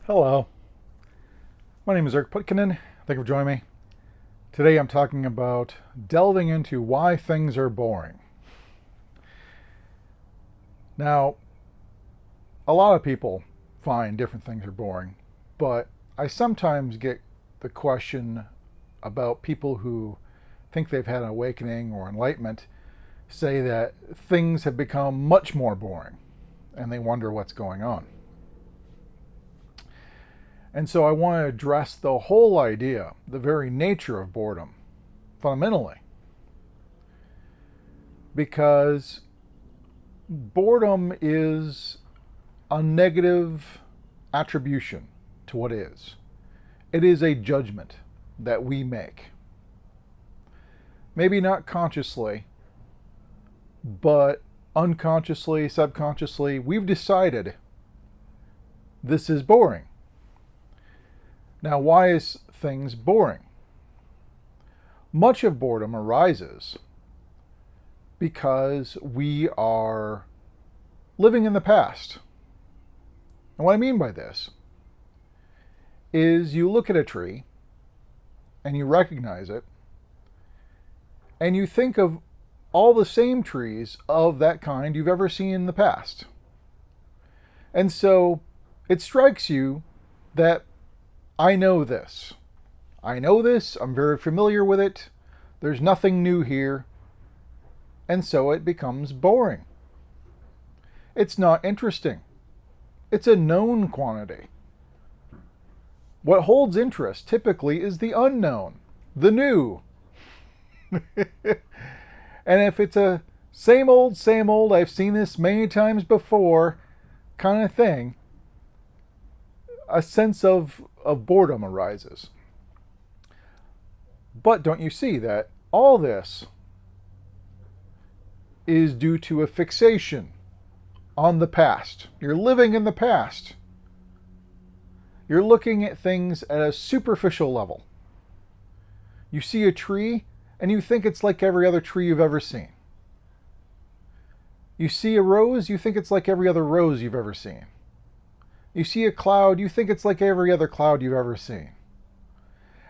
Hello, my name is Putkonen. Thank you for joining me. Today I'm talking about delving into why things are boring. Now, a lot of people find different things are boring, but I sometimes get the question about people who think they've had an awakening or enlightenment say that things have become much more boring and they wonder what's going on. And so I want to address the whole idea, the very nature of boredom, fundamentally. Because boredom is a negative attribution to what is. It is a judgment that we make. Maybe not consciously, but unconsciously, subconsciously, we've decided this is boring. Now, why is things boring? Much of boredom arises because we are living in the past. And what I mean by this is you look at a tree and you recognize it and you think of all the same trees of that kind you've ever seen in the past. And so it strikes you that I know this. I know this. I'm very familiar with it. There's nothing new here. And so it becomes boring. It's not interesting. It's a known quantity. What holds interest typically is the unknown, the new. And if it's a same old, I've seen this many times before kind of thing, a sense of boredom arises. But don't you see that all this is due to a fixation on the past? You're living in the past. You're looking at things at a superficial level. You see a tree and you think it's like every other tree you've ever seen. You see a rose, you think it's like every other rose you've ever seen. You see a cloud, you think it's like every other cloud you've ever seen.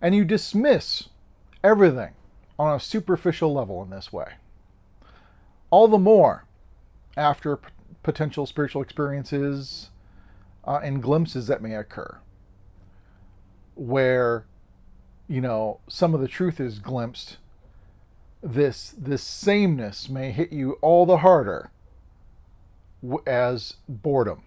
And you dismiss everything on a superficial level in this way. All the more after potential spiritual experiences and glimpses that may occur, where, some of the truth is glimpsed, this sameness may hit you all the harder as boredom.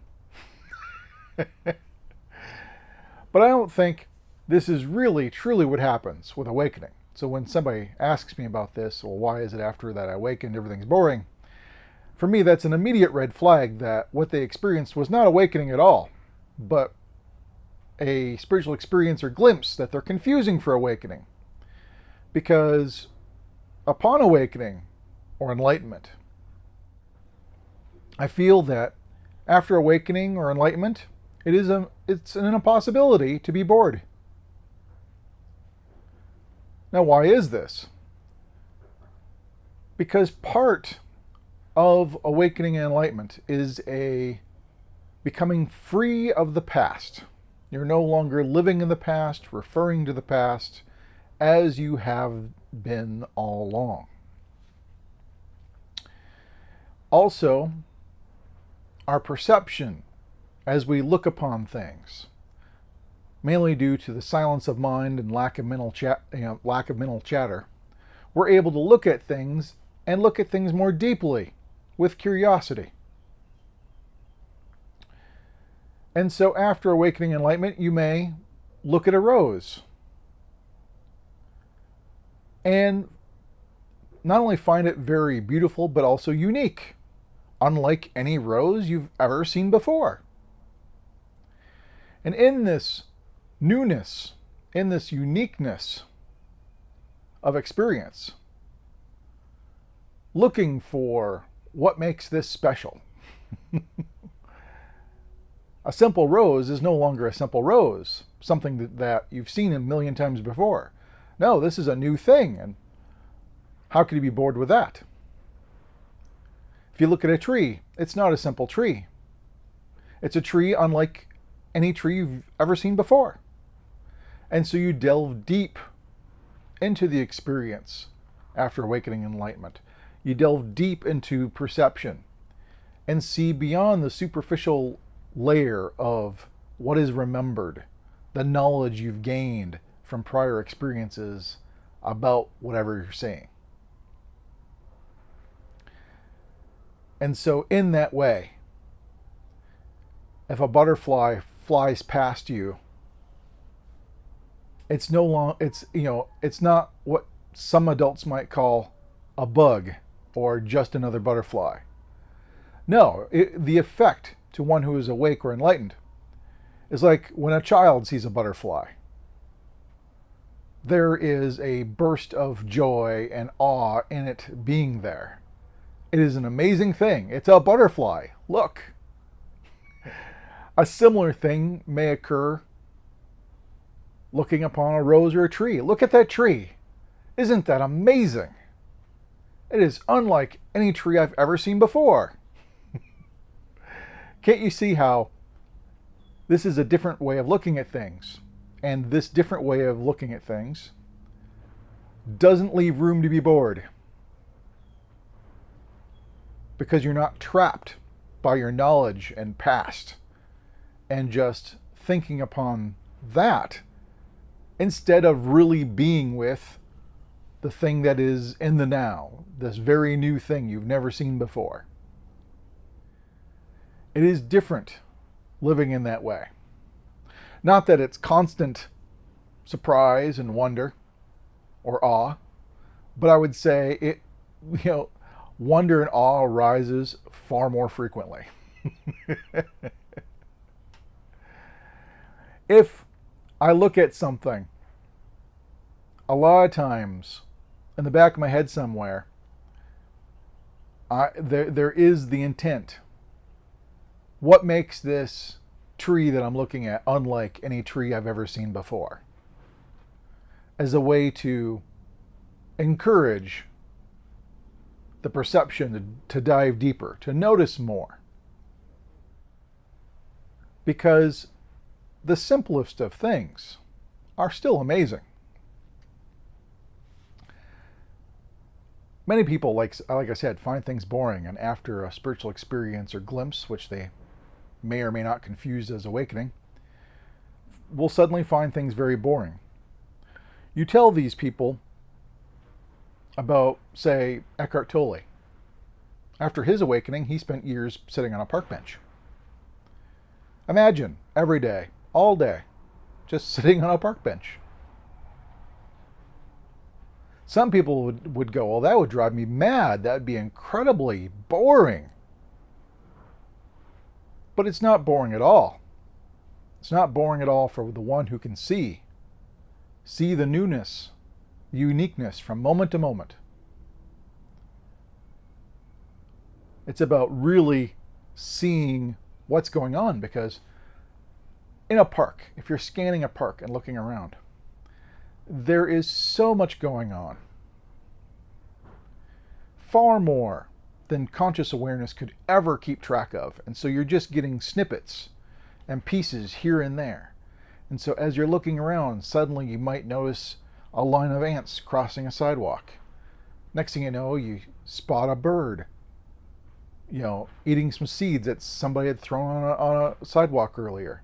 But I don't think this is really, truly what happens with awakening. So when somebody asks me about this, well, why is it after that I awakened, everything's boring? For me, that's an immediate red flag that what they experienced was not awakening at all, but a spiritual experience or glimpse that they're confusing for awakening. Because upon awakening or enlightenment, I feel that after awakening or enlightenment, it's an impossibility to be bored. Now, why is this? Because part of awakening and enlightenment is a becoming free of the past. You're no longer living in the past, referring to the past as you have been all along. Also, our perception as we look upon things, mainly due to the silence of mind and lack of mental chatter, we're able to look at things and look at things more deeply with curiosity. And so after awakening enlightenment, you may look at a rose and not only find it very beautiful, but also unique, unlike any rose you've ever seen before. And in this newness, in this uniqueness of experience, looking for what makes this special. A simple rose is no longer a simple rose, something that you've seen a million times before. No, this is a new thing, and how could you be bored with that? If you look at a tree, it's not a simple tree. It's a tree unlike any tree you've ever seen before. And so you delve deep into the experience after awakening enlightenment. You delve deep into perception and see beyond the superficial layer of what is remembered, the knowledge you've gained from prior experiences about whatever you're seeing. And so in that way, if a butterfly flies past you, it's not what some adults might call a bug or just another butterfly. No, the effect to one who is awake or enlightened is like when a child sees a butterfly. There is a burst of joy and awe in it being there. It is an amazing thing. It's a butterfly. Look. A similar thing may occur looking upon a rose or a tree. Look at that tree. Isn't that amazing? It is unlike any tree I've ever seen before. Can't you see how this is a different way of looking at things? And this different way of looking at things doesn't leave room to be bored. Because you're not trapped by your knowledge and past and just thinking upon that instead of really being with the thing that is in the now, this very new thing you've never seen before. It is different living in that way. Not that it's constant surprise and wonder or awe, but I would say wonder and awe arises far more frequently. If I look at something, a lot of times, in the back of my head somewhere, there is the intent. What makes this tree that I'm looking at unlike any tree I've ever seen before? As a way to encourage the perception to dive deeper, to notice more. Because the simplest of things are still amazing. Many people, like I said, find things boring, and after a spiritual experience or glimpse, which they may or may not confuse as awakening, will suddenly find things very boring. You tell these people about, say, Eckhart Tolle. After his awakening, he spent years sitting on a park bench. Imagine every day, all day, just sitting on a park bench. Some people would go, well, that would drive me mad. That would be incredibly boring. But it's not boring at all. It's not boring at all for the one who can see the newness, the uniqueness from moment to moment. It's about really seeing what's going on, because in a park, if you're scanning a park and looking around, there is so much going on. Far more than conscious awareness could ever keep track of. And so you're just getting snippets and pieces here and there. And so as you're looking around, suddenly you might notice a line of ants crossing a sidewalk. Next thing you know, you spot a bird, eating some seeds that somebody had thrown on a sidewalk earlier.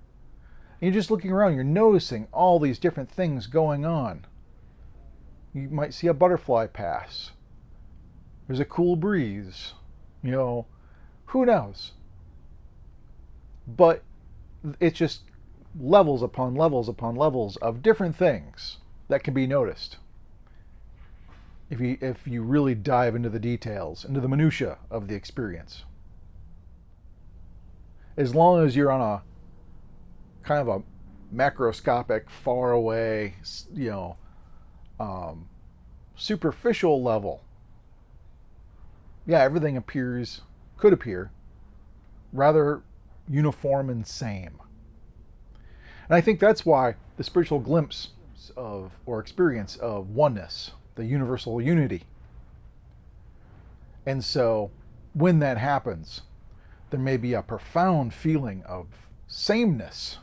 And you're just looking around, you're noticing all these different things going on. You might see a butterfly pass. There's a cool breeze. Who knows? But it's just levels upon levels upon levels of different things that can be noticed. If you really dive into the details, into the minutia of the experience. As long as you're on a kind of a macroscopic, far away, superficial level, everything could appear rather uniform and same. And I think that's why the spiritual glimpse of, or experience of, oneness, the universal unity. And so when that happens, there may be a profound feeling of sameness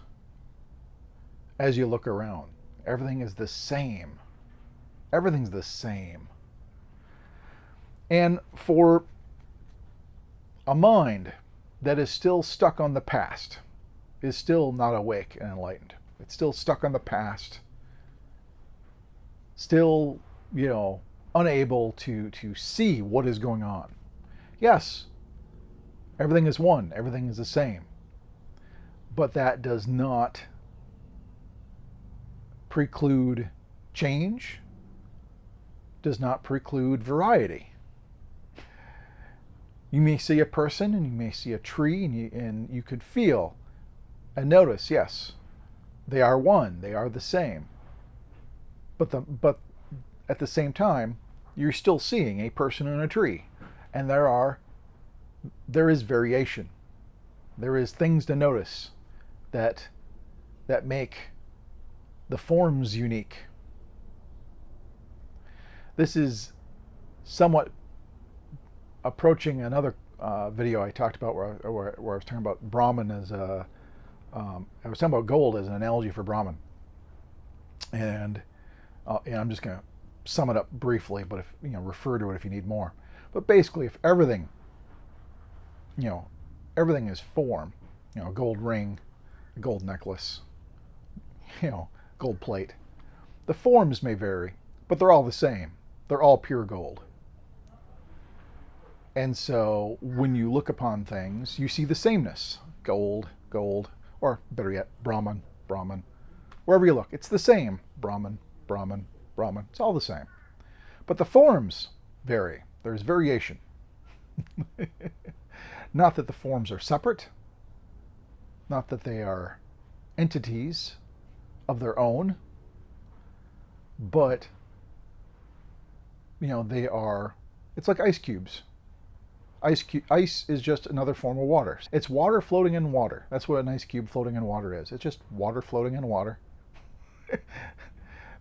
as you look around. Everything is the same. Everything's the same. And for a mind that is still stuck on the past, is still not awake and enlightened. It's still stuck on the past, still, unable to see what is going on. Yes, everything is one, everything is the same. But that does not preclude change, does not preclude variety. You may see a person and you may see a tree, and you could feel and notice, yes, they are one, they are the same. But at the same time, you're still seeing a person and a tree, and there is variation. There is things to notice that make the forms unique. This is somewhat approaching another video I talked about where I was talking about Brahman as I was talking about gold as an analogy for Brahman, and I'm just going to sum it up briefly, but if refer to it if you need more. But basically, if everything is form, a gold ring, a gold necklace, gold plate. The forms may vary, but they're all the same. They're all pure gold. And so when you look upon things, you see the sameness. Gold, gold, or better yet, Brahman, Brahman. Wherever you look, it's the same. Brahman, Brahman, Brahman. It's all the same. But the forms vary. There's variation. Not that the forms are separate. Not that they are entities of their own. But, they are, it's like ice cubes. Ice is just another form of water. It's water floating in water. That's what an ice cube floating in water is. It's just water floating in water.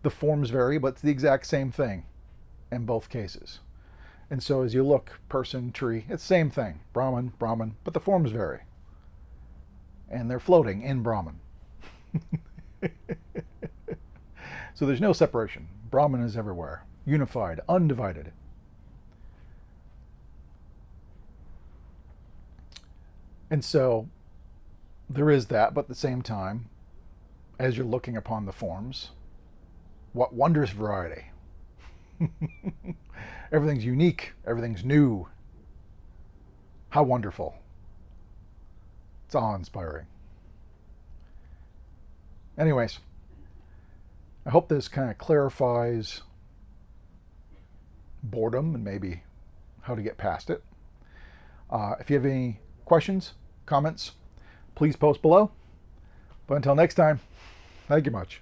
The forms vary, but it's the exact same thing in both cases. And so as you look, person, tree, it's the same thing. Brahman, Brahman, but the forms vary. And they're floating in Brahman. So there's no separation. Brahman is everywhere. Unified, undivided. And so there is that, but at the same time, as you're looking upon the forms, what wondrous variety. Everything's unique. Everything's new. How wonderful. It's awe-inspiring. Anyways, I hope this kind of clarifies boredom and maybe how to get past it. If you have any questions, comments, please post below. But until next time, thank you much.